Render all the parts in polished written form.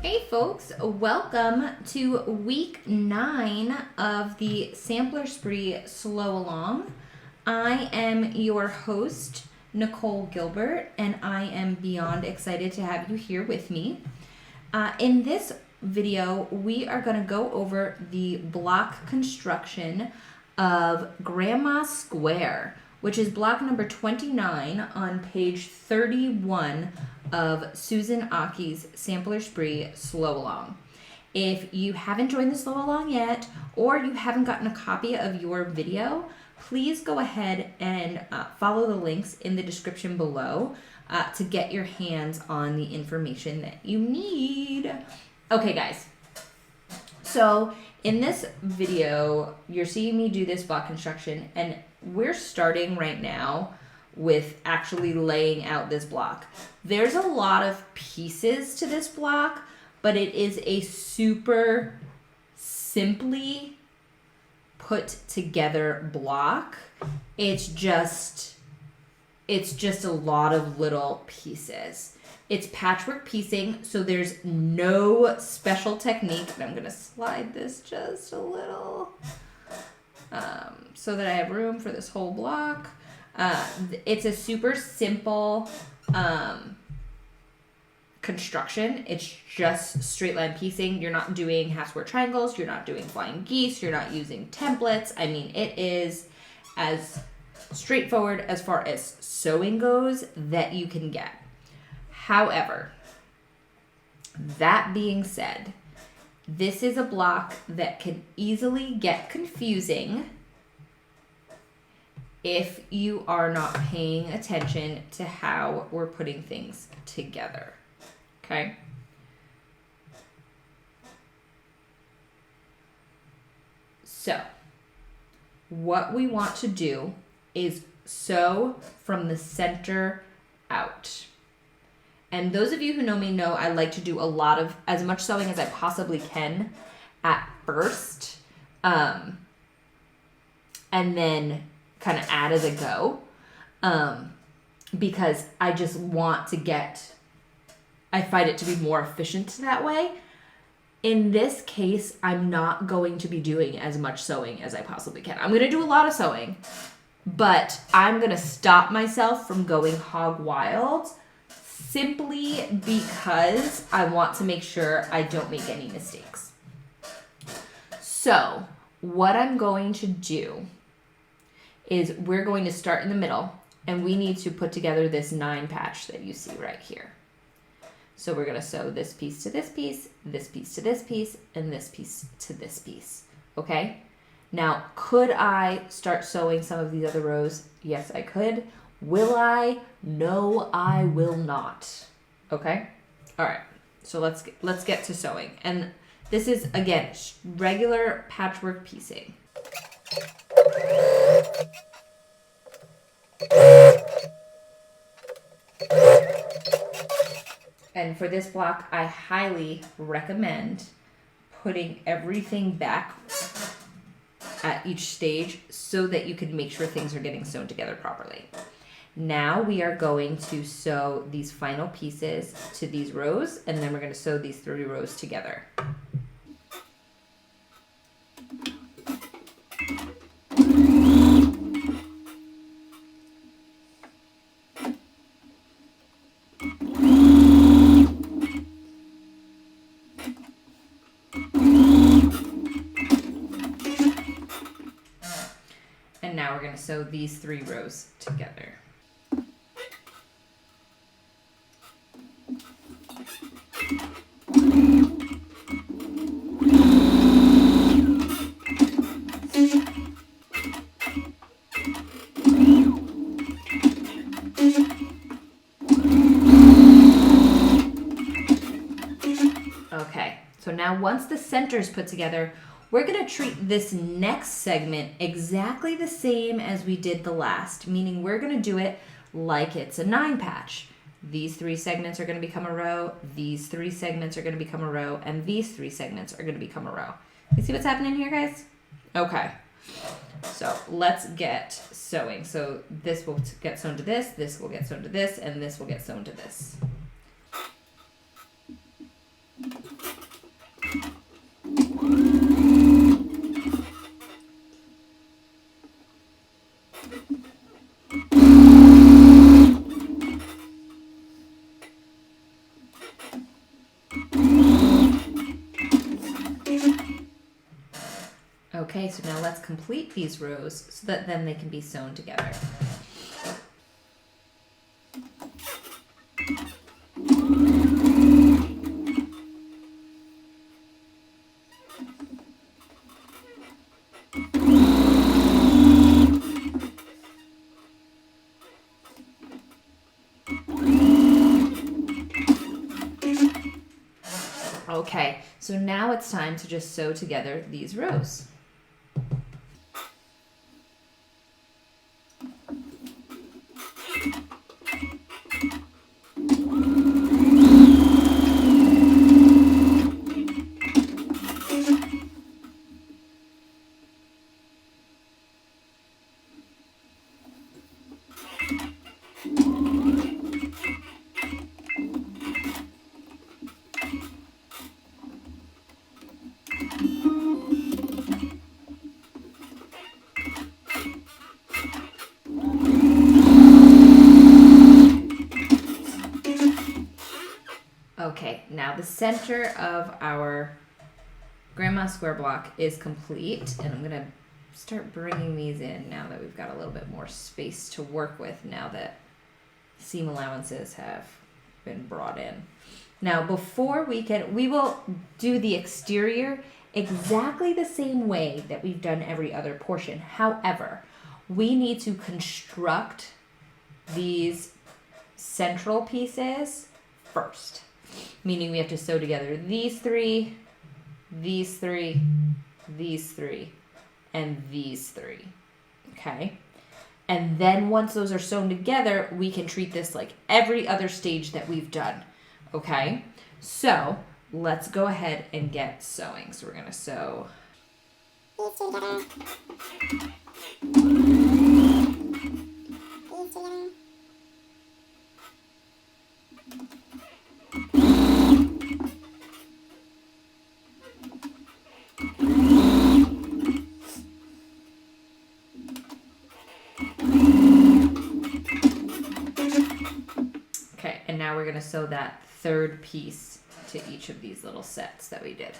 Hey folks, welcome to week 9 of the Sampler Spree Slow Along. I am your host, Nicole Gilbert, and I am beyond excited to have you here with me. In this video, we are going to go over the block construction of Grandma Square, which is block number 29 on page 31 of Susan Aki's Sampler Spree Slow Along. If you haven't joined the Slow Along yet, or you haven't gotten a copy of your video, please go ahead and follow the links in the description below to get your hands on the information that you need. Okay, guys. So in this video, you're seeing me do this block construction, and we're starting right now with actually laying out this block. There's a lot of pieces to this block, but it is a super simply put together block. It's just a lot of little pieces. It's patchwork piecing, so there's no special technique. And I'm gonna slide this just a little so that I have room for this whole block. It's a super simple construction. It's just straight line piecing. You're not doing half square triangles. You're not doing flying geese. You're not using templates. I mean, it is as straightforward as far as sewing goes that you can get. However, that being said, this is a block that can easily get confusing if you are not paying attention to how we're putting things together. Okay? So, what we want to do is sew from the center out. And those of you who know me know I like to do as much sewing as I possibly can at first, and then kind of add as I go, because I just want to I find it to be more efficient that way. In this case, I'm not going to be doing as much sewing as I possibly can. I'm going to do a lot of sewing, but I'm going to stop myself from going hog wild simply because I want to make sure I don't make any mistakes. So what I'm going to do is we're going to start in the middle, and we need to put together this 9 patch that you see right here. So we're going to sew this piece to this piece, this piece to this piece, and this piece to this piece. Okay? Now, could I start sewing some of these other rows? Yes, I could. Will I? No, I will not. Okay? All right. So let's get to sewing. And this is, again, regular patchwork piecing. And for this block, I highly recommend putting everything back at each stage so that you can make sure things are getting sewn together properly. Now we are going to sew these final pieces to these rows, and then we're going to sew these 3 rows together. And now we're going to sew these 3 rows together. Okay, so now once the center is put together, we're going to treat this next segment exactly the same as we did the last, meaning we're going to do it like it's a 9 patch. These 3 segments are going to become a row, these 3 segments are going to become a row, and these 3 segments are going to become a row. You see what's happening here, guys? Okay, so let's get sewing. So this will get sewn to this will get sewn to this, and this will get sewn to this. Okay, so now let's complete these rows so that then they can be sewn together. Okay, so now it's time to just sew together these rows. Okay, now the center of our grandma square block is complete, and I'm gonna start bringing these in now that we've got a little bit more space to work with now that seam allowances have been brought in. Now before we will do the exterior exactly the same way that we've done every other portion. However, we need to construct these central pieces first, meaning we have to sew together these three, these three, these three, and these three. Okay? And then once those are sewn together, we can treat this like every other stage that we've done. Okay? So let's go ahead and get sewing. So we're going to sew these two together. These together. Okay, and now we're going to sew that third piece to each of these little sets that we did.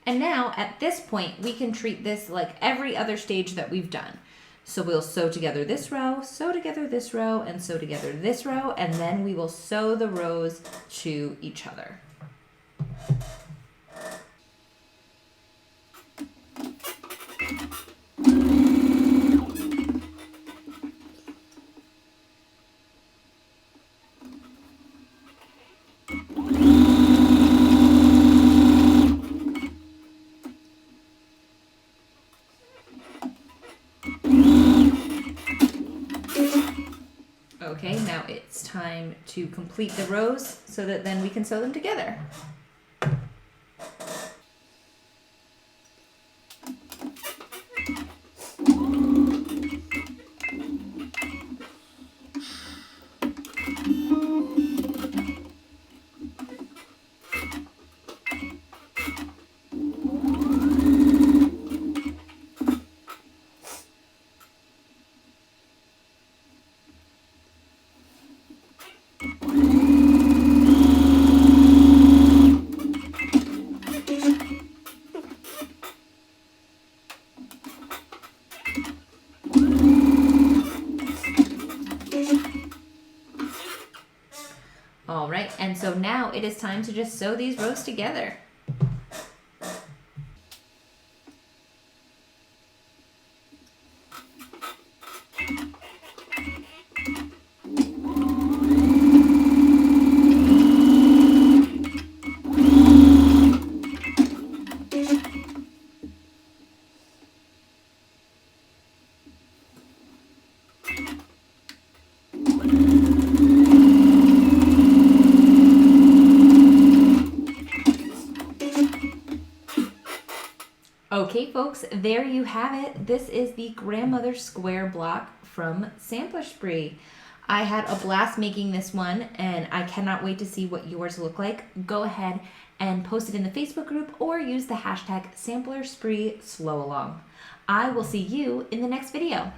And now at this point, we can treat this like every other stage that we've done. So we'll sew together this row, sew together this row, and sew together this row, and then we will sew the rows to each other. Okay, now it's time to complete the rows so that then we can sew them together. All right, and so now it is time to just sew these rows together. Okay, folks, there you have it. This is the grandmother square block from Sampler Spree. I had a blast making this one, and I cannot wait to see what yours look like. Go ahead and post it in the Facebook group or use the hashtag Sampler Spree Slow Along. I will see you in the next video.